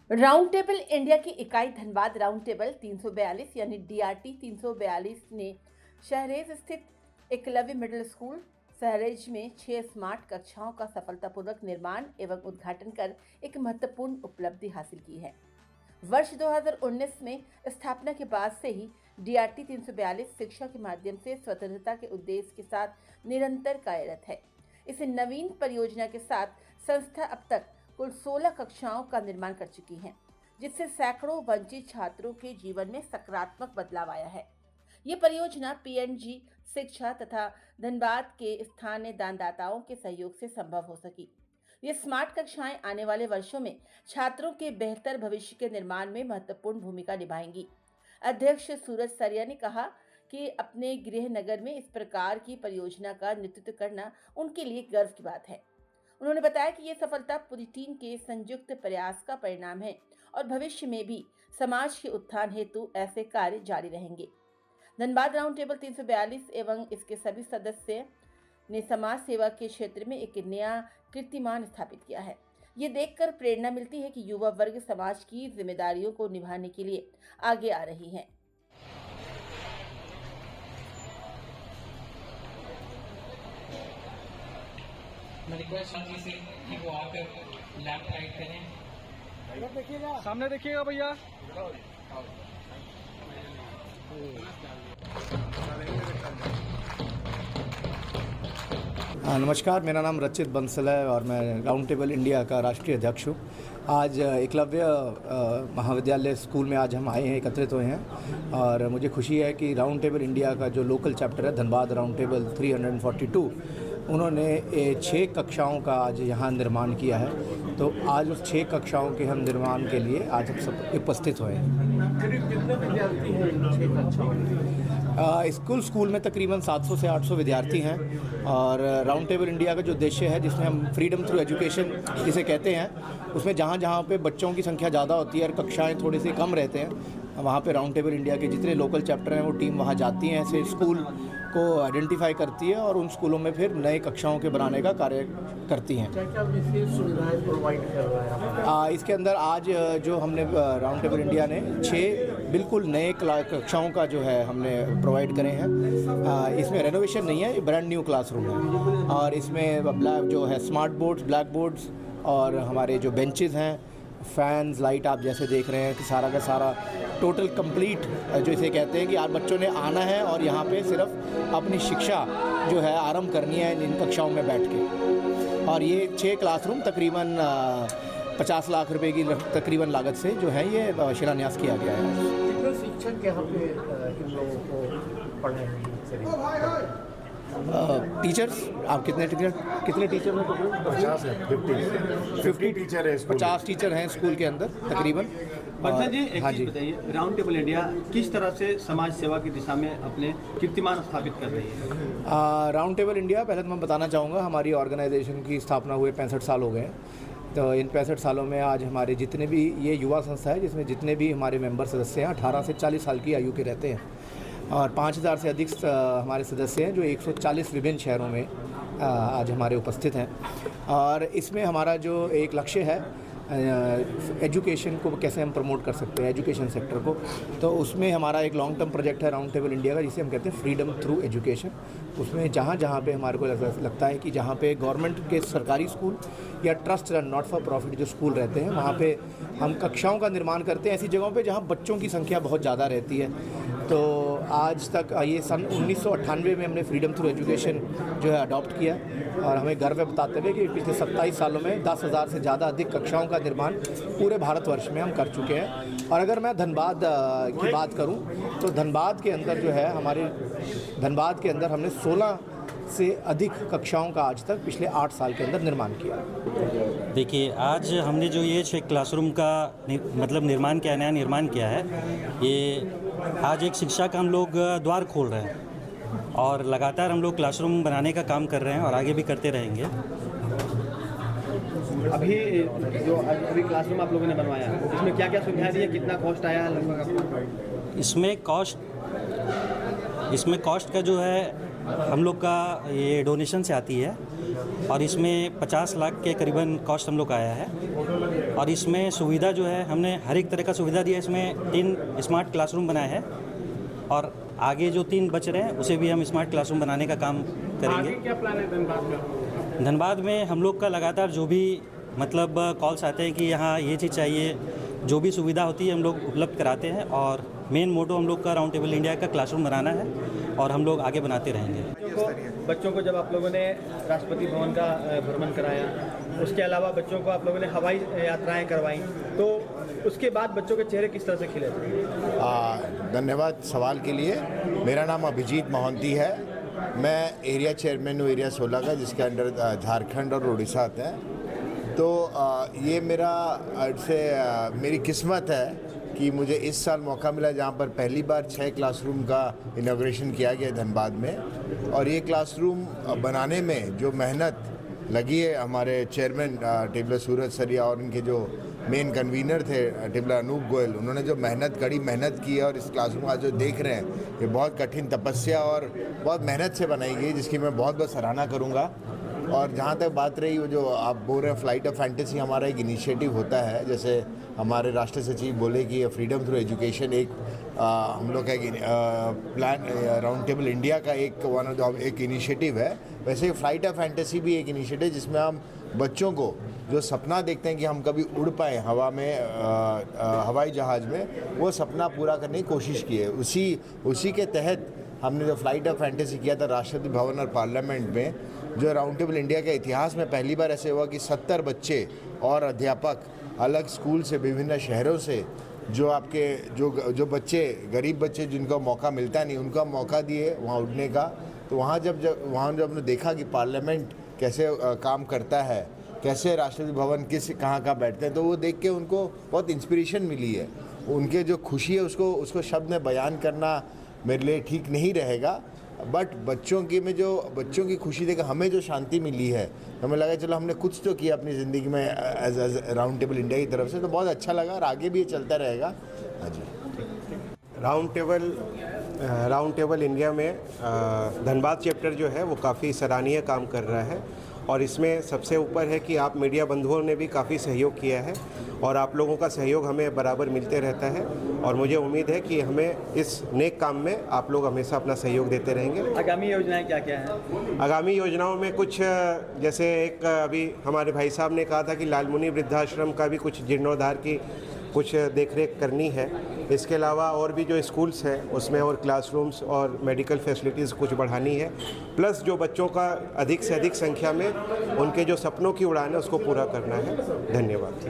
Round table India की इकाई Dhanbad round table 342 यानी DRT 342 ने शहरेज स्थित एकलव्य मिडिल स्कूल शहरेज में 6 स्मार्ट कक्षाओं का सफलतापूर्वक निर्माण एवं उद्घाटन कर एक महत्वपूर्ण उपलब्धि हासिल की है। वर्ष 2019 में स्थापना के बाद से ही DRT 342 शिक्षा के माध्यम से स्वतंत्रता के उद्देश्य के साथ निरंतर कार्यरत है। इस नवीन परियोजना के साथ संस्था अब तक कुल 16 कक्षाओं का निर्माण कर चुकी हैं, जिससे सैकड़ों वंचित छात्रों के जीवन में सकारात्मक बदलाव आया है। ये परियोजना PNG शिक्षा तथा धनबाद के स्थानीय दानदाताओं के सहयोग से संभव हो सकी। ये स्मार्ट कक्षाएं आने वाले वर्षों में छात्रों के बेहतर भविष्य के निर्माण में महत्वपूर्ण भूमिका निभाएंगी। अध्यक्ष सूरज सरिया ने कहा कि अपने गृह नगर में इस प्रकार की परियोजना का नेतृत्व करना उनके लिए गर्व की बात है। उन्होंने बताया कि ये सफलता पूरी टीम के संयुक्त प्रयास का परिणाम है और भविष्य में भी समाज के उत्थान हेतु ऐसे कार्य जारी रहेंगे। धनबाद राउंड टेबल 342 एवं इसके सभी सदस्य ने समाज सेवा के क्षेत्र में एक नया कीर्तिमान स्थापित किया है। ये देखकर प्रेरणा मिलती है कि युवा वर्ग समाज की जिम्मेदारियों को निभाने के लिए आगे आ रही है। मैं रिक्वेस्ट करती से कि वो आकर लेफ्ट राइट करें। देखिएगा, सामने देखिएगा भैया। नमस्कार, मेरा नाम रचित बंसल है और मैं राउंड टेबल इंडिया का राष्ट्रीय अध्यक्ष हूँ। आज एकलव्य महाविद्यालय स्कूल में आज हम आए हैं, एकत्रित हुए हैं और मुझे खुशी है कि राउंड टेबल इंडिया का जो लोकल चैप्टर है धनबाद राउंड टेबल 342, उन्होंने 6 कक्षाओं का आज यहाँ निर्माण किया है। तो आज उस 6 कक्षाओं के हम निर्माण के लिए आज हम सब उपस्थित हुए हैं। करीब कितने विद्यार्थी हैं इन 6 कक्षाओं में? स्कूल में तकरीबन 700 से 800 विद्यार्थी हैं और राउंड टेबल इंडिया का जो उद्देश्य है, जिसमें हम फ्रीडम थ्रू एजुकेशन जिसे कहते हैं, उसमें जहाँ जहाँ पे बच्चों की संख्या ज़्यादा होती है और कक्षाएँ थोड़ी सी कम रहते हैं, वहाँ पे राउंड टेबल इंडिया के जितने लोकल चैप्टर हैं वो टीम वहाँ जाती हैं, ऐसे स्कूल को आइडेंटिफाई करती है और उन स्कूलों में फिर नए कक्षाओं के बनाने का कार्य करती हैं। क्या विशेष सुविधाएं प्रोवाइड कर रहा है? इसके अंदर आज जो हमने राउंड टेबल इंडिया ने 6 बिल्कुल नए कक्षाओं का जो है हमने प्रोवाइड करे हैं। इसमें रेनोवेशन नहीं है, ये ब्रांड न्यू क्लासरूम है और इसमें जो है स्मार्ट बोर्ड्स, ब्लैक बोर्ड्स और हमारे जो बेंचेस हैं, फैंस, लाइट आप जैसे देख रहे हैं कि सारा का सारा टोटल कंप्लीट जो इसे कहते हैं कि आज बच्चों ने आना है और यहाँ पे सिर्फ अपनी शिक्षा जो है आरंभ करनी है इन कक्षाओं में बैठ के। और ये 6 क्लासरूम तकरीबन 50 लाख रुपए की तकरीबन लागत से जो है ये शिलान्यास किया गया है। कितने शिक्षक यहाँ पे इन लोगों को पढ़ाएंगे? टीचर्स आप कितने टीचर हैं? 50 है, 50 टीचर है। 50 टीचर हैं स्कूल के अंदर तकरीबन। बंसल जी, एक हाँ चीज़ बताइए, राउंड टेबल इंडिया किस तरह से समाज सेवा की दिशा में अपने कीर्तिमान स्थापित कर रही है? राउंड टेबल इंडिया, पहले तो मैं बताना चाहूँगा हमारी ऑर्गेनाइजेशन की स्थापना हुए 65 साल हो गए हैं। तो इन 65 सालों में आज हमारे जितने भी, ये युवा संस्था है जिसमें जितने भी हमारे मेंबर सदस्य हैं 18 से 40 साल की आयु के रहते हैं और 5000 से अधिक हमारे सदस्य हैं जो 140 विभिन्न शहरों में आज हमारे उपस्थित हैं। और इसमें हमारा जो एक लक्ष्य है, एजुकेशन को कैसे हम प्रमोट कर सकते हैं, एजुकेशन सेक्टर को, तो उसमें हमारा एक लॉन्ग टर्म प्रोजेक्ट है राउंड टेबल इंडिया का, जिसे हम कहते हैं फ्रीडम थ्रू एजुकेशन। उसमें जहाँ जहाँ पे हमारे को लगता है कि जहाँ पे गवर्नमेंट के सरकारी स्कूल या trust run not for profit जो स्कूल रहते हैं, वहाँ पे हम कक्षाओं का निर्माण करते हैं ऐसी जगहों पे जहाँ बच्चों की संख्या बहुत ज़्यादा रहती है। तो आज तक ये सन 1998 में हमने फ्रीडम थ्रू एजुकेशन जो है अडॉप्ट किया और हमें गर्व है बताते हुए कि पिछले 27 सालों में 10,000 से ज़्यादा अधिक कक्षाओं का निर्माण पूरे भारतवर्ष में हम कर चुके हैं। और अगर मैं धनबाद की बात करूं तो धनबाद के अंदर जो है धनबाद के अंदर हमने 16 से अधिक कक्षाओं का आज तक पिछले 8 साल के अंदर निर्माण किया। देखिए, आज हमने जो ये 6 क्लासरूम का निर्माण किया, नया निर्माण किया है, ये आज एक शिक्षा का हम लोग द्वार खोल रहे हैं और लगातार हम लोग क्लासरूम बनाने का काम कर रहे हैं और आगे भी करते रहेंगे। अभी क्लासरूम आप लोगों ने बनवाया, इसमें क्या क्या सुविधाएं दी है, कितना कॉस्ट आया है लगभग? इसमें कॉस्ट का जो है हम लोग का ये डोनेशन से आती है और इसमें 50 लाख के करीबन कॉस्ट हम लोग का आया है और इसमें सुविधा जो है हमने हर एक तरह का सुविधा दिया है। इसमें 3 स्मार्ट क्लासरूम बनाए हैं और आगे जो 3 बच रहे हैं उसे भी हम स्मार्ट क्लासरूम बनाने का काम करेंगे। क्या प्लान है धनबाद में? धनबाद में हम लोग का लगातार जो भी मतलब कॉल्स आते हैं कि यहाँ ये चीज़ चाहिए, जो भी सुविधा होती है हम लोग उपलब्ध कराते हैं। और मेन मोटो हम लोग का राउंड टेबल इंडिया का क्लासरूम बनाना है और हम लोग आगे बनाते रहेंगे। बच्चों को जब आप लोगों ने राष्ट्रपति भवन का भ्रमण कराया, उसके अलावा बच्चों को आप लोगों ने हवाई यात्राएं करवाई, तो उसके बाद बच्चों के चेहरे किस तरह से खिले थे? धन्यवाद सवाल के लिए। मेरा नाम अभिजीत मोहंती है। मैं एरिया चेयरमैन हूँ एरिया 16 का, जिसके अंडर झारखंड और उड़ीसा आता है। तो ये मेरी किस्मत है कि मुझे इस साल मौका मिला जहाँ पर पहली बार 6 क्लासरूम का इनॉग्रेशन किया गया धनबाद में। और ये क्लासरूम बनाने में जो मेहनत लगी है हमारे चेयरमैन टिबला सूरज सरिया और इनके जो मेन कन्वीनर थे टिबला अनूप गोयल, उन्होंने जो कड़ी मेहनत की है और इस क्लासरूम आज जो देख रहे हैं ये बहुत कठिन तपस्या और बहुत मेहनत से बनाई गई, जिसकी मैं बहुत बहुत सराहना करूँगा। और जहाँ तक बात रही वो जो आप बोल रहे हैं फ्लाइट ऑफ फैंटेसी, हमारा एक इनिशिएटिव होता है। जैसे हमारे राष्ट्र सचिव बोले कि फ्रीडम थ्रू एजुकेशन एक हम लोग का एक प्लान राउंड टेबल इंडिया का एक इनिशिएटिव है। वैसे फ्लाइट ऑफ फैंटेसी भी एक इनिशिएटिव जिसमें हम बच्चों को जो सपना देखते हैं कि हम कभी उड़ पाएँ हवा में हवाई जहाज़ में, वो सपना पूरा करने की कोशिश की है। उसी के तहत हमने जो फ्लाइट ऑफ फैंटेसी किया था राष्ट्रपति भवन और पार्लियामेंट में, जो राउंड टेबल इंडिया के इतिहास में पहली बार ऐसे हुआ कि 70 बच्चे और अध्यापक अलग स्कूल से विभिन्न शहरों से जो बच्चे गरीब बच्चे जिनको मौका मिलता नहीं, उनका मौका दिए वहाँ उड़ने का। तो वहाँ जब हमने देखा कि पार्लियामेंट कैसे काम करता है, कैसे राष्ट्रपति भवन कहाँ बैठते हैं, तो वो देख के उनको बहुत इंस्पिरेशन मिली है। उनके जो खुशी है उसको शब्द में बयान करना मेरे लिए ठीक नहीं रहेगा, बट बच्चों की खुशी देकर हमें जो शांति मिली है, हमें लगा चलो हमने कुछ तो किया अपनी ज़िंदगी में एज राउंड टेबल इंडिया की तरफ से, तो बहुत अच्छा लगा और आगे भी ये चलता रहेगा। हाँ जी। राउंड टेबल इंडिया में धनबाद चैप्टर जो है वो काफ़ी सराहनीय काम कर रहा है और इसमें सबसे ऊपर है कि आप मीडिया बंधुओं ने भी काफ़ी सहयोग किया है और आप लोगों का सहयोग हमें बराबर मिलते रहता है और मुझे उम्मीद है कि हमें इस नेक काम में आप लोग हमेसा अपना सहयोग देते रहेंगे। आगामी योजनाएं क्या क्या हैं? आगामी योजनाओं में कुछ जैसे एक अभी हमारे भाई साहब ने कहा था कि लालमुनि वृद्धाश्रम का भी कुछ जीर्णोद्धार की कुछ देखरेख करनी है। इसके अलावा और भी जो स्कूल्स हैं उसमें और क्लासरूम्स और मेडिकल फैसिलिटीज़ कुछ बढ़ानी है, प्लस जो बच्चों का अधिक से अधिक संख्या में उनके जो सपनों की उड़ान है उसको पूरा करना है। धन्यवाद।